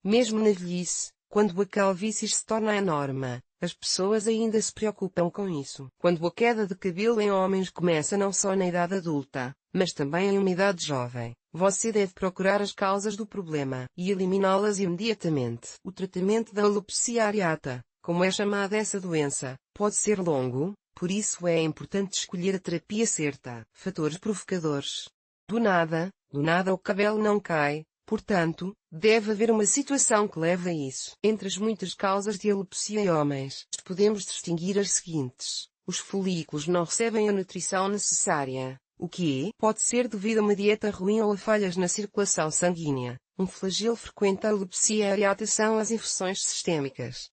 Mesmo na velhice, quando a calvície se torna a norma, as pessoas ainda se preocupam com isso. Quando a queda de cabelo em homens começa não só na idade adulta, mas também em uma idade jovem, você deve procurar as causas do problema e eliminá-las imediatamente. O tratamento da alopecia areata, como é chamada essa doença, pode ser longo, por isso é importante escolher a terapia certa. Fatores provocadores. Do nada o cabelo não cai. Portanto, deve haver uma situação que leve a isso. Entre as muitas causas de alopecia em homens, podemos distinguir as seguintes. Os folículos não recebem a nutrição necessária, o que pode ser devido a uma dieta ruim ou a falhas na circulação sanguínea. Um flagelo frequente da alopecia areata são as infecções sistêmicas.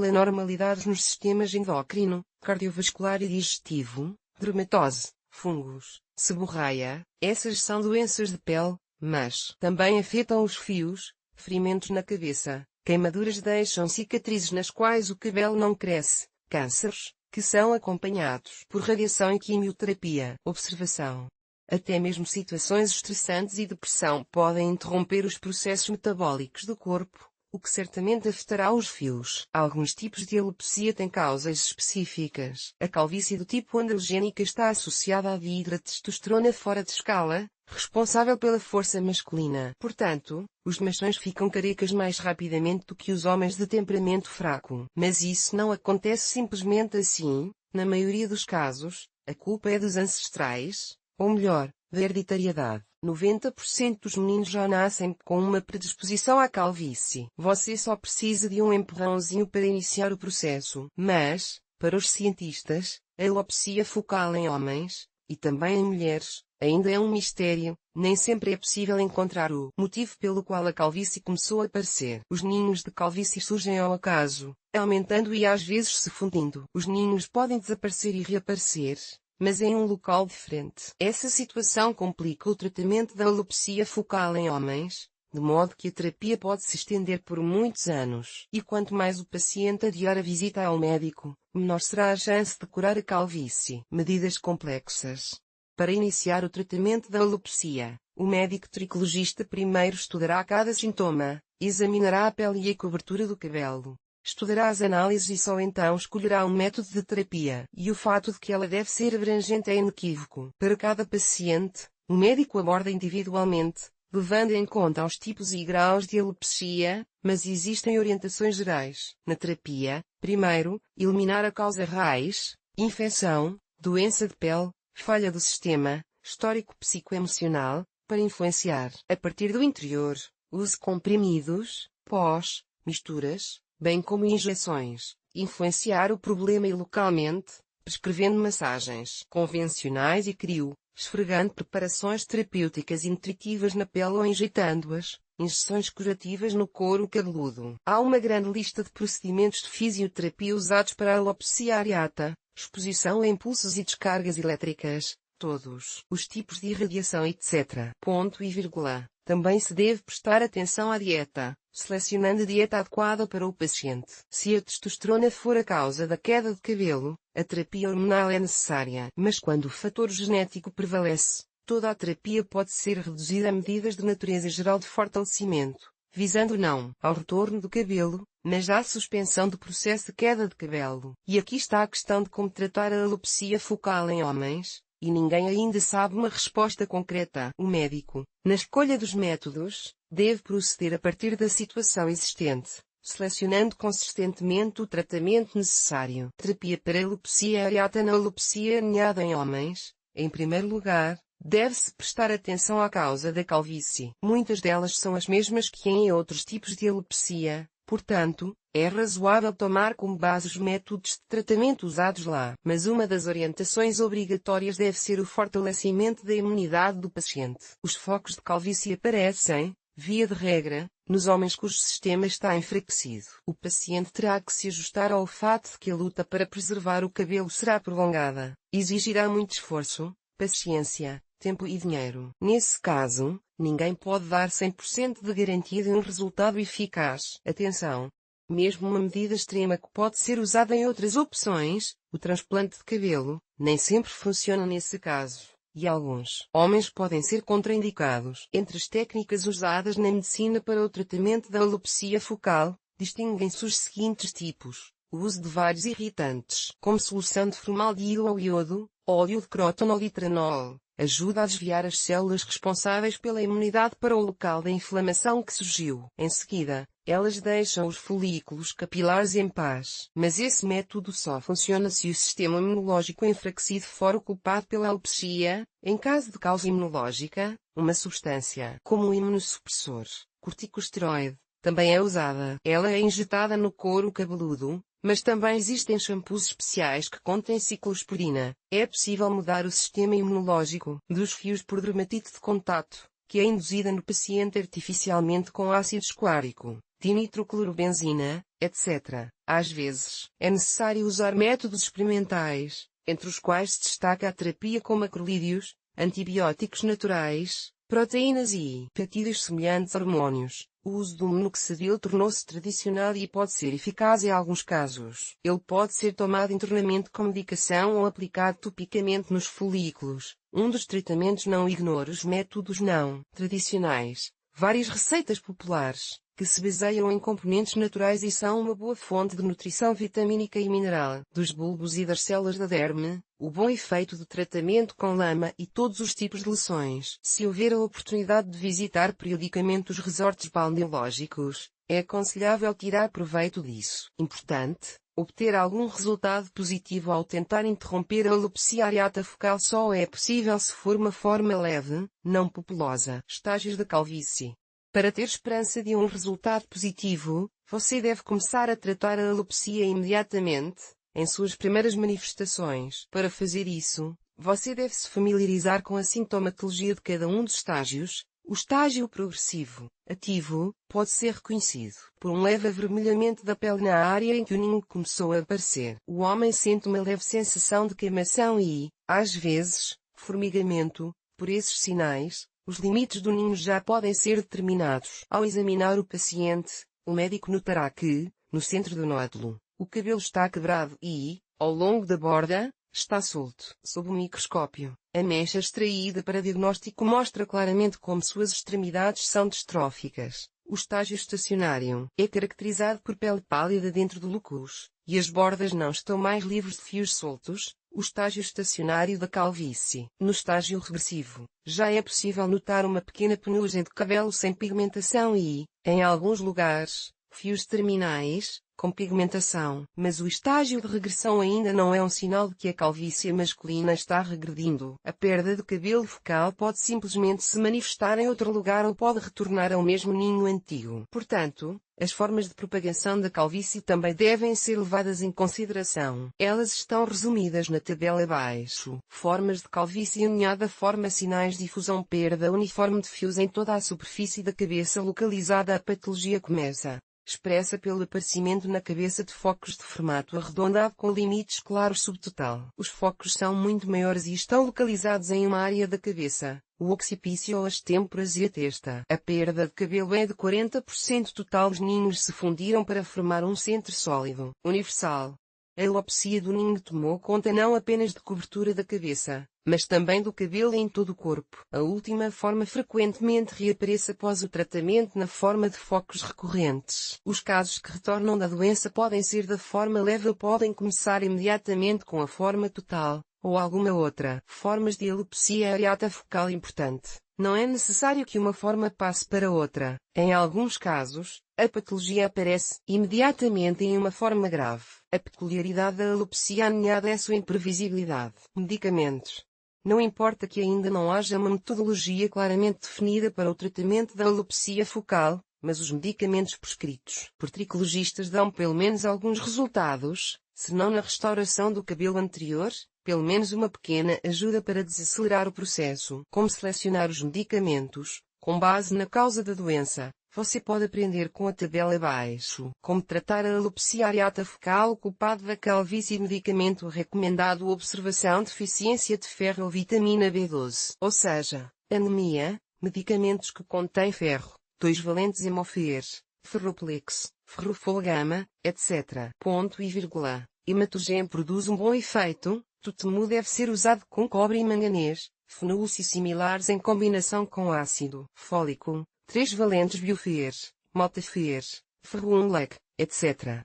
Anormalidades nos sistemas endócrino, cardiovascular e digestivo, dermatose, fungos, seborreia. Essas são doenças de pele, mas também afetam os fios, ferimentos na cabeça, queimaduras deixam cicatrizes nas quais o cabelo não cresce, cânceres, que são acompanhados por radiação e quimioterapia. Observação. Até mesmo situações estressantes e depressão podem interromper os processos metabólicos do corpo, o que certamente afetará os fios. Alguns tipos de alopecia têm causas específicas. A calvície do tipo androgénica está associada à dihidrotestosterona fora de escala, responsável pela força masculina. Portanto, os machões ficam carecas mais rapidamente do que os homens de temperamento fraco. Mas isso não acontece simplesmente assim. Na maioria dos casos, a culpa é dos ancestrais, ou melhor, da hereditariedade. 90% dos meninos já nascem com uma predisposição à calvície. Você só precisa de um empurrãozinho para iniciar o processo. Mas, para os cientistas, a alopecia focal em homens, e também em mulheres, ainda é um mistério. Nem sempre é possível encontrar o motivo pelo qual a calvície começou a aparecer. Os ninhos de calvície surgem ao acaso, aumentando e às vezes se fundindo. Os ninhos podem desaparecer e reaparecer, mas em um local diferente. Essa situação complica o tratamento da alopecia focal em homens, de modo que a terapia pode se estender por muitos anos. E quanto mais o paciente adiar a visita ao médico, menor será a chance de curar a calvície. Medidas complexas. Para iniciar o tratamento da alopecia, o médico tricologista primeiro estudará cada sintoma, examinará a pele e a cobertura do cabelo, estudará as análises e só então escolherá um método de terapia. E o fato de que ela deve ser abrangente é inequívoco. Para cada paciente, o médico aborda individualmente, levando em conta os tipos e graus de alopecia, mas existem orientações gerais. Na terapia, primeiro, eliminar a causa raiz, infecção, doença de pele, falha do sistema, histórico psicoemocional, para influenciar. A partir do interior, use comprimidos, pós, misturas, bem como injeções, influenciar o problema e localmente, prescrevendo massagens convencionais e crio, esfregando preparações terapêuticas e nutritivas na pele ou injetando-as, injeções curativas no couro cabeludo. Há uma grande lista de procedimentos de fisioterapia usados para a alopecia areata, exposição a impulsos e descargas elétricas, todos os tipos de irradiação etc. Ponto e vírgula. Também se deve prestar atenção à dieta, selecionando a dieta adequada para o paciente. Se a testosterona for a causa da queda de cabelo, a terapia hormonal é necessária. Mas quando o fator genético prevalece, toda a terapia pode ser reduzida a medidas de natureza geral de fortalecimento, visando não ao retorno do cabelo, mas à suspensão do processo de queda de cabelo. E aqui está a questão de como tratar a alopecia focal em homens. E ninguém ainda sabe uma resposta concreta. O médico, na escolha dos métodos, deve proceder a partir da situação existente, selecionando consistentemente o tratamento necessário. Terapia para alopecia areata. Na alopecia aninhada em homens, em primeiro lugar, deve-se prestar atenção à causa da calvície. Muitas delas são as mesmas que em outros tipos de alopecia. Portanto, é razoável tomar como base os métodos de tratamento usados lá. Mas uma das orientações obrigatórias deve ser o fortalecimento da imunidade do paciente. Os focos de calvície aparecem, via de regra, nos homens cujo sistema está enfraquecido. O paciente terá que se ajustar ao fato de que a luta para preservar o cabelo será prolongada. Exigirá muito esforço, paciência, tempo e dinheiro. Nesse caso, ninguém pode dar 100% de garantia de um resultado eficaz. Atenção! Mesmo uma medida extrema que pode ser usada em outras opções, o transplante de cabelo, nem sempre funciona nesse caso. e alguns homens podem ser contraindicados. Entre as técnicas usadas na medicina para o tratamento da alopecia focal, distinguem-se os seguintes tipos: o uso de vários irritantes, como solução de formaldehído ou iodo, óleo de crotonol e tranol, ajuda a desviar as células responsáveis pela imunidade para o local da inflamação que surgiu. Em seguida, elas deixam os folículos capilares em paz. Mas esse método só funciona se o sistema imunológico enfraquecido for o culpado pela alopecia. Em caso de causa imunológica, uma substância, como o imunossupressor, corticosteroide, também é usada. Ela é injetada no couro cabeludo, mas também existem shampoos especiais que contêm ciclosporina. É possível mudar o sistema imunológico dos fios por dermatite de contato, que é induzida no paciente artificialmente com ácido esquárico, dinitroclorobenzina, etc. Às vezes, é necessário usar métodos experimentais, entre os quais se destaca a terapia com macrolídeos, antibióticos naturais, proteínas e peptídeos semelhantes a hormônios. O uso do minoxidil tornou-se tradicional e pode ser eficaz em alguns casos. Ele pode ser tomado internamente com medicação ou aplicado topicamente nos folículos. Um dos tratamentos não ignora os métodos não tradicionais. Várias receitas populares, que se baseiam em componentes naturais e são uma boa fonte de nutrição vitamínica e mineral dos bulbos e das células da derme, o bom efeito do tratamento com lama e todos os tipos de leções. Se houver a oportunidade de visitar periodicamente os resorts balneológicos, é aconselhável tirar proveito disso. Importante, obter algum resultado positivo ao tentar interromper a alopecia areata focal só é possível se for uma forma leve, não populosa. Estágios da calvície. Para ter esperança de um resultado positivo, você deve começar a tratar a alopecia imediatamente, em suas primeiras manifestações. Para fazer isso, você deve se familiarizar com a sintomatologia de cada um dos estágios. O estágio progressivo, ativo, pode ser reconhecido por um leve avermelhamento da pele na área em que o ninho começou a aparecer. O homem sente uma leve sensação de queimação e, às vezes, formigamento. Por esses sinais, os limites do ninho já podem ser determinados. Ao examinar o paciente, o médico notará que, no centro do nódulo, o cabelo está quebrado e, ao longo da borda, está solto. Sob o microscópio, a mecha extraída para diagnóstico mostra claramente como suas extremidades são distróficas. O estágio estacionário é caracterizado por pele pálida dentro do lucus, e as bordas não estão mais livres de fios soltos. O estágio estacionário da calvície. No estágio regressivo, já é possível notar uma pequena penugem de cabelo sem pigmentação e, em alguns lugares, fios terminais, com pigmentação. Mas o estágio de regressão ainda não é um sinal de que a calvície masculina está regredindo. A perda de cabelo focal pode simplesmente se manifestar em outro lugar ou pode retornar ao mesmo ninho antigo. Portanto, as formas de propagação da calvície também devem ser levadas em consideração. Elas estão resumidas na tabela abaixo. Formas de calvície unhada forma sinais de difusão perda uniforme de fios em toda a superfície da cabeça localizada. A patologia começa, expressa pelo aparecimento na cabeça de focos de formato arredondado com limites claros subtotal. Os focos são muito maiores e estão localizados em uma área da cabeça, o occipício ou as têmporas e a testa. A perda de cabelo é de 40% total. Os ninhos se fundiram para formar um centro sólido, universal. A alopecia do ninho tomou conta não apenas de cobertura da cabeça, mas também do cabelo em todo o corpo. A última forma frequentemente reaparece após o tratamento na forma de focos recorrentes. Os casos que retornam da doença podem ser da forma leve ou podem começar imediatamente com a forma total, ou alguma outra. Formas de alopecia areata focal. Importante: não é necessário que uma forma passe para outra. Em alguns casos, a patologia aparece imediatamente em uma forma grave. A peculiaridade da alopecia aninhada é sua imprevisibilidade. Medicamentos. Não importa que ainda não haja uma metodologia claramente definida para o tratamento da alopecia focal, mas os medicamentos prescritos por tricologistas dão pelo menos alguns resultados, se não na restauração do cabelo anterior, pelo menos uma pequena ajuda para desacelerar o processo. Como selecionar os medicamentos, com base na causa da doença. Você pode aprender com a tabela abaixo. Como tratar a alopecia areata focal. O culpado da calvície. Medicamento recomendado: observação deficiência de ferro ou vitamina B12. Ou seja, anemia, medicamentos que contêm ferro, 2 valentes hemofer, ferroplex, ferrofolgama, etc. Ponto e vírgula. Hematogem produz um bom efeito. Tutemu deve ser usado com cobre e manganês, fenóis e similares em combinação com ácido fólico, 3 valentes biofer, maltafer, ferro-leque, etc.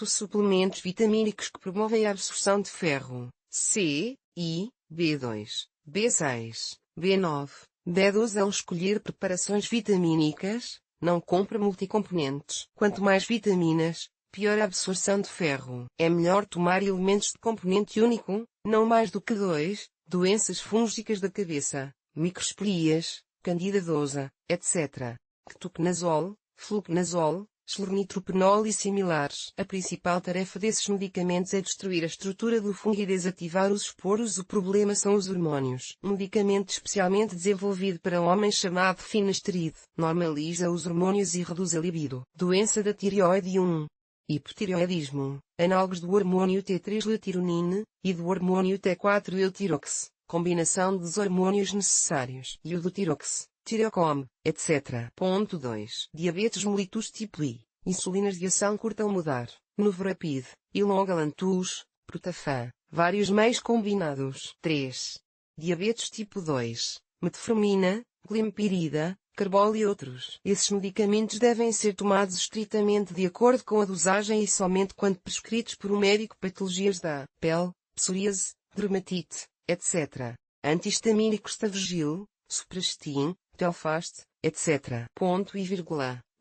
Suplementos vitamínicos que promovem a absorção de ferro, C, I, B2, B6, B9, B12. Ao escolher preparações vitamínicas, não compre multicomponentes. Quanto mais vitaminas, pior a absorção de ferro. É melhor tomar elementos de componente único, não mais do que 2, doenças fúngicas da cabeça, microsporias, candidadosa, etc. Ketoconazol, fluconazol, eslernitropenol e similares. A principal tarefa desses medicamentos é destruir a estrutura do fungo e desativar os esporos. O problema são os hormônios. Um medicamento especialmente desenvolvido para homens chamado finasteride normaliza os hormônios e reduz a libido. Doença da tireoide 1. Hipotireoidismo. Análogos do hormônio T3-letironine e do hormônio T4-eutirox. Combinação dos hormônios necessários. Iodotirox, tireocom, etc. 2. Diabetes mellitus tipo I. Insulinas de ação curta ao mudar. Novorapid, Ilongalantus, Protafan. Vários meios combinados. 3. Diabetes tipo 2. Metformina, glimpirida, carbol e outros. Esses medicamentos devem ser tomados estritamente de acordo com a dosagem e somente quando prescritos por um médico. Patologias da pele, psoríase, dermatite, etc. Antihistamínicos Tavegil, Suprastin, Telfast, etc.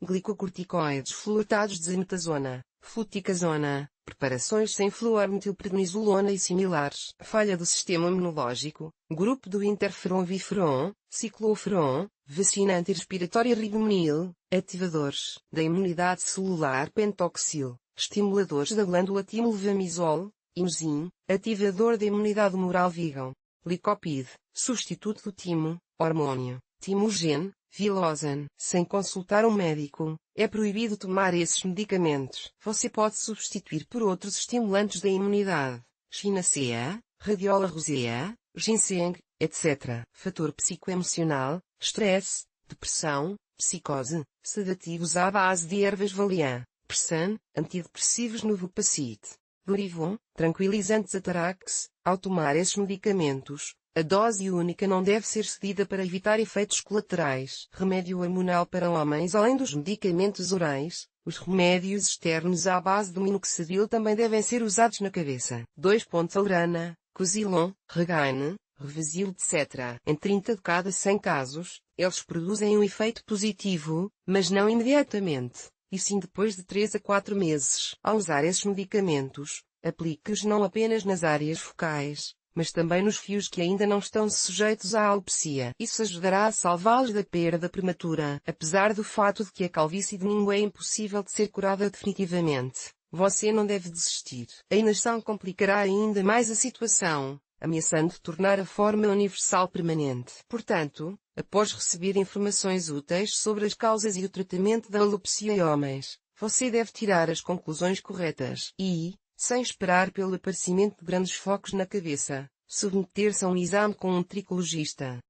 Glicocorticoides fluoretados de zetazona, fluticasona, preparações sem fluor, metilprednisolona e similares. Falha do sistema imunológico, grupo do interferon-viferon, cicloferon, vacina antirrespiratória ribonucleil, ativadores da imunidade celular pentoxil, estimuladores da glândula timolevamisol, imzim, ativador da imunidade humoral vegan, licopide, substituto do timo, hormônio, timogen, vilozan. Sem consultar um médico, é proibido tomar esses medicamentos. Você pode substituir por outros estimulantes da imunidade, chinacea, radiola rosea, ginseng, etc. Fator psicoemocional, estresse, depressão, psicose, sedativos à base de ervas Valium, Persan, antidepressivos Novopacid, Derivon, tranquilizantes Atarax. Ao tomar esses medicamentos, a dose única não deve ser cedida para evitar efeitos colaterais. Remédio hormonal para homens. Além dos medicamentos orais, os remédios externos à base do minoxidil também devem ser usados na cabeça. 2. Algrana, Cosilon, Regaine, Revazil, etc. Em 30 de cada 100 casos, eles produzem um efeito positivo, mas não imediatamente, e sim depois de 3 a 4 meses. Ao usar esses medicamentos, aplique-os não apenas nas áreas focais, mas também nos fios que ainda não estão sujeitos à alopecia. Isso ajudará a salvá-los da perda prematura. Apesar do fato de que a calvície de ninguém é impossível de ser curada definitivamente, você não deve desistir. A inação complicará ainda mais a situação, ameaçando tornar a forma universal permanente. Portanto, após receber informações úteis sobre as causas e o tratamento da alopecia em homens, você deve tirar as conclusões corretas e, sem esperar pelo aparecimento de grandes focos na cabeça, submeter-se a um exame com um tricologista.